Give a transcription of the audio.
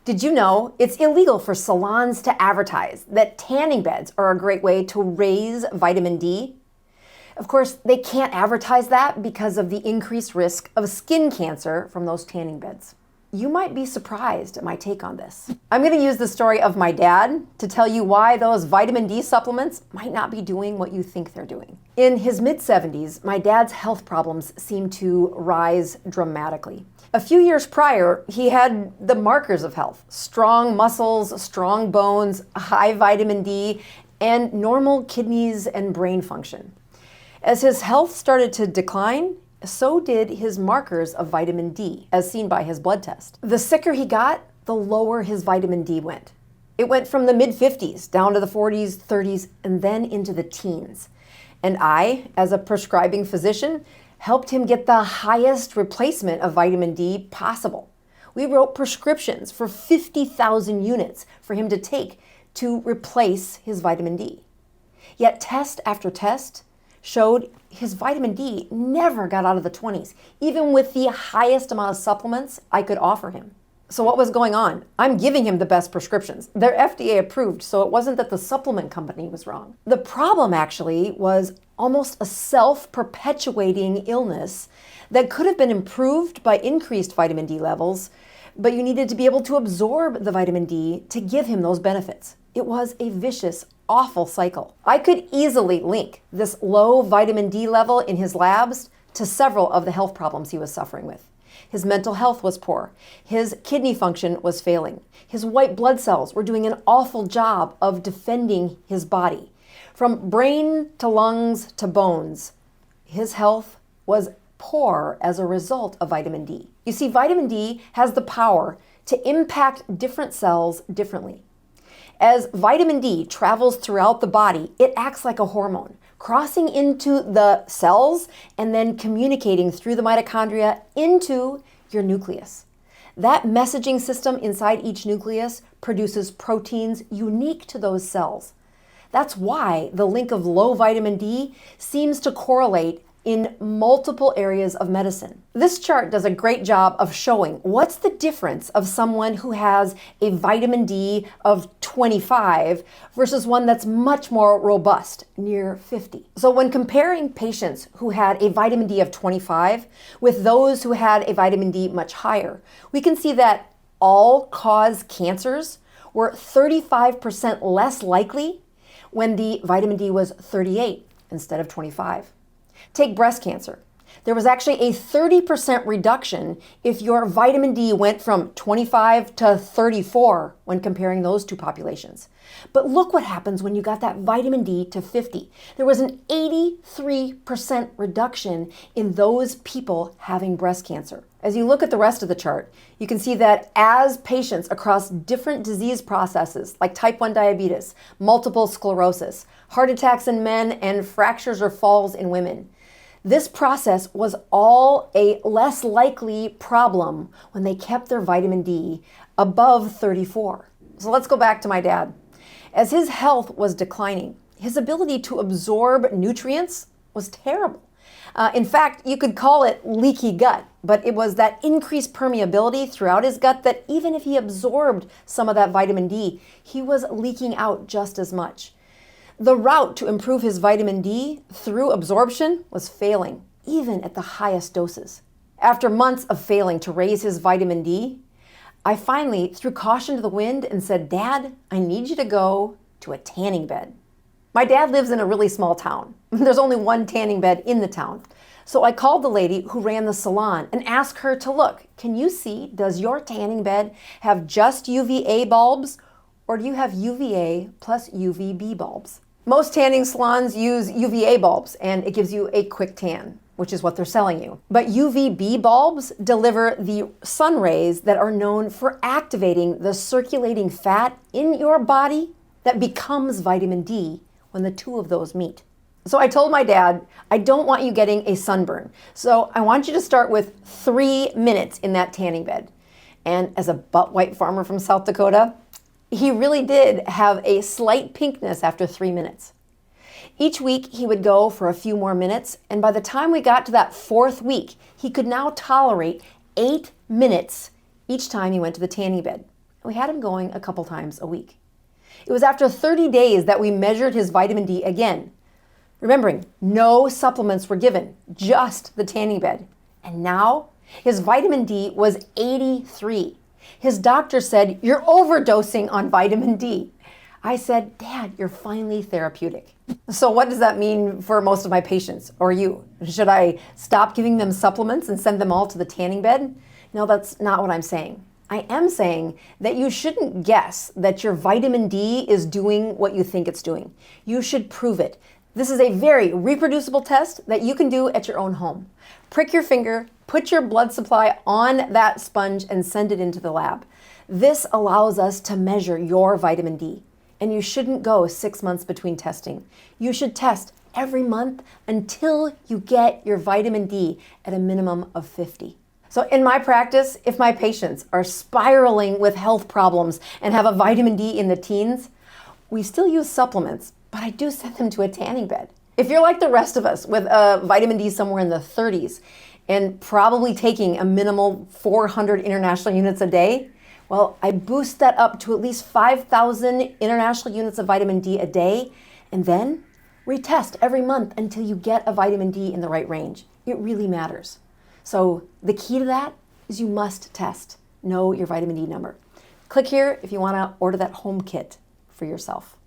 Did you know it's illegal for salons to advertise that tanning beds are a great way to raise vitamin D? Of course, they can't advertise that because of the increased risk of skin cancer from those tanning beds. You might be surprised at my take on this. I'm going to use the story of my dad to tell you why those vitamin D supplements might not be doing what you think they're doing. In his mid-70s, my dad's health problems seemed to rise dramatically. A few years prior, he had the markers of health: strong muscles, strong bones, high vitamin D, and normal kidneys and brain function. As his health started to decline, so did his markers of vitamin D, as seen by his blood test. The sicker he got, the lower his vitamin D went. It went from the mid-50s down to the 40s, 30s, and then into the teens. And I, as a prescribing physician, helped him get the highest replacement of vitamin D possible. We wrote prescriptions for 50,000 units for him to take to replace his vitamin D. Yet test after test showed his vitamin D never got out of the 20s, even with the highest amount of supplements I could offer him. So what was going on? I'm giving him the best prescriptions. They're FDA approved, so it wasn't that the supplement company was wrong. The problem actually was almost a self-perpetuating illness that could have been improved by increased vitamin D levels, but you needed to be able to absorb the vitamin D to give him those benefits. It was a vicious, awful cycle. I could easily link this low vitamin D level in his labs to several of the health problems he was suffering with. His mental health was poor. His kidney function was failing. His white blood cells were doing an awful job of defending his body. From brain to lungs to bones, his health was poor as a result of vitamin D. You see, vitamin D has the power to impact different cells differently. As vitamin D travels throughout the body, it acts like a hormone, crossing into the cells and then communicating through the mitochondria into your nucleus. That messaging system inside each nucleus produces proteins unique to those cells. That's why the link of low vitamin D seems to correlate in multiple areas of medicine. This chart does a great job of showing what's the difference of someone who has a vitamin D of 25 versus one that's much more robust, near 50. So when comparing patients who had a vitamin D of 25 with those who had a vitamin D much higher, we can see that all-cause cancers were 35% less likely when the vitamin D was 38 instead of 25. Take breast cancer. There was actually a 30% reduction if your vitamin D went from 25 to 34 when comparing those two populations. But look what happens when you got that vitamin D to 50. There was an 83% reduction in those people having breast cancer. As you look at the rest of the chart, you can see that as patients across different disease processes like type 1 diabetes, multiple sclerosis, heart attacks in men, and fractures or falls in women, this process was all a less likely problem when they kept their vitamin D above 34. So let's go back to my dad. As his health was declining, his ability to absorb nutrients was terrible. In fact, you could call it leaky gut, but it was that increased permeability throughout his gut that even if he absorbed some of that vitamin D, he was leaking out just as much. The route to improve his vitamin D through absorption was failing, even at the highest doses. After months of failing to raise his vitamin D, I finally threw caution to the wind and said, "Dad, I need you to go to a tanning bed." My dad lives in a really small town. There's only one tanning bed in the town. So I called the lady who ran the salon and asked her to look. Can you see, does your tanning bed have just UVA bulbs, or do you have UVA plus UVB bulbs? Most tanning salons use UVA bulbs and it gives you a quick tan, which is what they're selling you. But UVB bulbs deliver the sun rays that are known for activating the circulating fat in your body that becomes vitamin D when the two of those meet. So I told my dad, I don't want you getting a sunburn. So I want you to start with 3 minutes in that tanning bed. And as a butt white farmer from South Dakota, he really did have a slight pinkness after 3 minutes. Each week he would go for a few more minutes, and by the time we got to that 4th week, he could now tolerate 8 minutes each time he went to the tanning bed. We had him going a couple times a week. It was after 30 days that we measured his vitamin D again. Remembering, no supplements were given, just the tanning bed. And now, his vitamin D was 83. His doctor said, "You're overdosing on vitamin D." I said, "Dad, you're finally therapeutic." So what does that mean for most of my patients, or you? Should I stop giving them supplements and send them all to the tanning bed? No, that's not what I'm saying. I am saying that you shouldn't guess that your vitamin D is doing what you think it's doing. You should prove it. This is a very reproducible test that you can do at your own home. Prick your finger, put your blood supply on that sponge, and send it into the lab. This allows us to measure your vitamin D. And you shouldn't go 6 months between testing. You should test every month until you get your vitamin D at a minimum of 50. So in my practice, if my patients are spiraling with health problems and have a vitamin D in the teens, we still use supplements, but I do send them to a tanning bed. If you're like the rest of us with a vitamin D somewhere in the 30s and probably taking a minimal 400 international units a day, well, I boost that up to at least 5,000 international units of vitamin D a day, and then retest every month until you get a vitamin D in the right range. It really matters. So the key to that is you must test. Know your vitamin D number. Click here if you want to order that home kit for yourself.